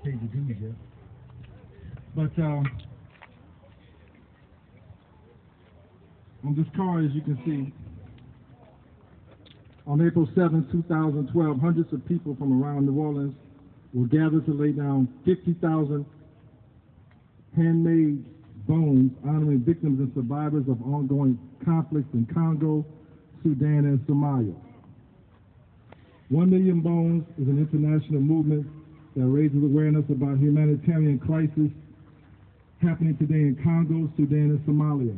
paid the dues yet. But on this card, as you can see, on April 7, 2012, hundreds of people from around New Orleans will gather to lay down 50,000 handmade bones honoring victims and survivors of ongoing conflicts in Congo, Sudan, and Somalia. 1 million bones is an international movement that raises awareness about humanitarian crisis happening today in Congo, Sudan, and Somalia.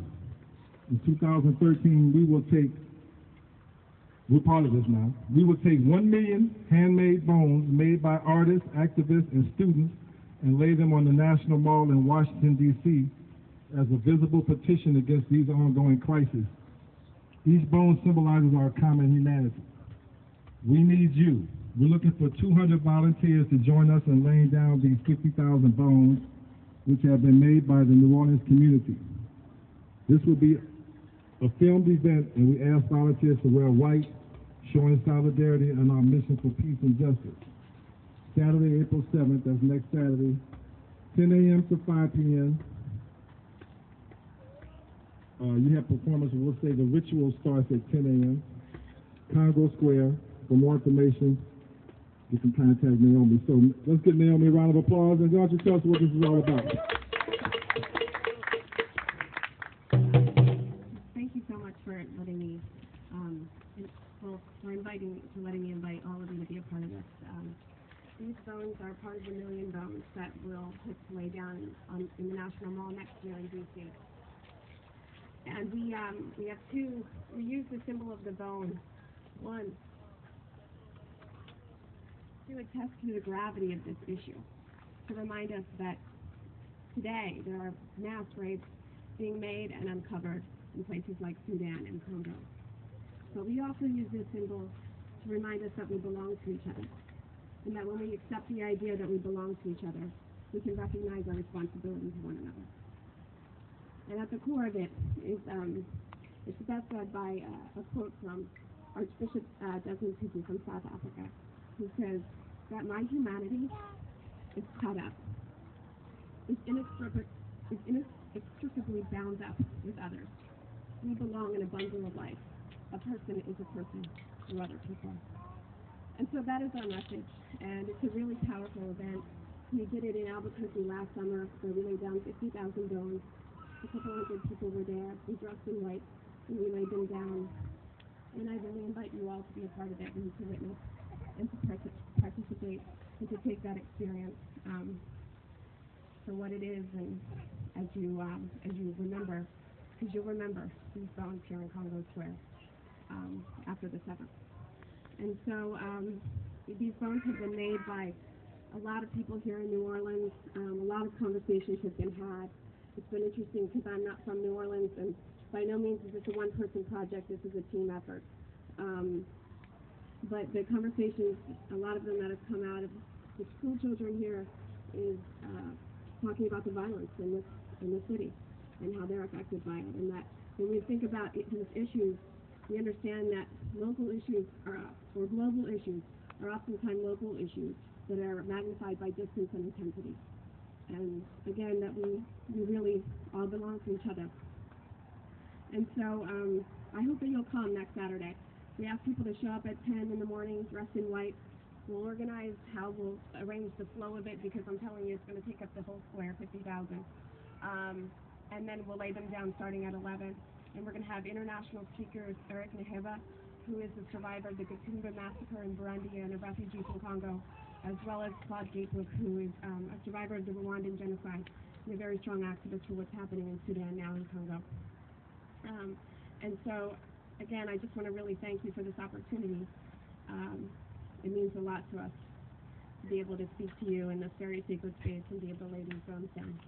In 2013, we're part of this now. We will take 1 million handmade bones made by artists, activists, and students and lay them on the National Mall in Washington, D.C. as a visible petition against these ongoing crises. Each bone symbolizes our common humanity. We need you. We're looking for 200 volunteers to join us in laying down these 50,000 bones, which have been made by the New Orleans community. This will be a filmed event, and we ask volunteers to wear white, showing solidarity and our mission for peace and justice. Saturday, April 7th, that's next Saturday, 10 a.m. to 5 p.m. You have performance, we'll say the ritual starts at 10 a.m. Congo Square. For more information, you can contact Naomi. So let's give Naomi a round of applause, and why don't you tell us what this is all about. Thank you so much for letting me, letting me invite all of you to be a part of this. These bones are part of the 1 million bones that will hope to lay down in the National Mall next year in D.C. And we use the symbol of the bone, one, to attest to the gravity of this issue, to remind us that today there are mass rapes being made and uncovered in places like Sudan and Congo. But we also use this symbol to remind us that we belong to each other, and that when we accept the idea that we belong to each other, we can recognize our responsibility to one another. And at the core of it is it's best led by a quote from Archbishop Desmond Tutu from South Africa, who says that my humanity is caught up, is inextricably bound up with others. We belong in a bundle of life. A person is a person to other people. And so that is our message, and it's a really powerful event. We did it in Albuquerque last summer, where we laid down 50,000 bones. A couple hundred people were there. We dressed in white, and we laid them down. And I really invite you all to be a part of it and to witness and to participate and to take that experience for what it is, and as you remember, because you'll remember these bones here in Congo Square after the 7th. And so these bones have been made by a lot of people here in New Orleans. A lot of conversations have been had. It's been interesting because I'm not from New Orleans, and by no means is this a one-person project. This is a team effort. But the conversations, a lot of them that have come out of the school children here, is talking about the violence in the city and how they're affected by it. And that when we think about these issues, we understand that local issues or global issues are oftentimes local issues that are magnified by distance and intensity. And again, that we really all belong to each other. And so I hope that you'll come next Saturday. We ask people to show up at 10 in the morning, dressed in white. We'll organize how we'll arrange the flow of it, because I'm telling you, it's going to take up the whole square, 50,000. And then we'll lay them down starting at 11. And we're going to have international speakers, Eric Neheva, who is a survivor of the Gatumba massacre in Burundi and a refugee from Congo, as well as Claude Gatebrook, who is a survivor of the Rwandan genocide and a very strong activist for what's happening in Sudan now in Congo. And so, again, I just want to really thank you for this opportunity. It means a lot to us to be able to speak to you in this very sacred space and be able to lay these bones down.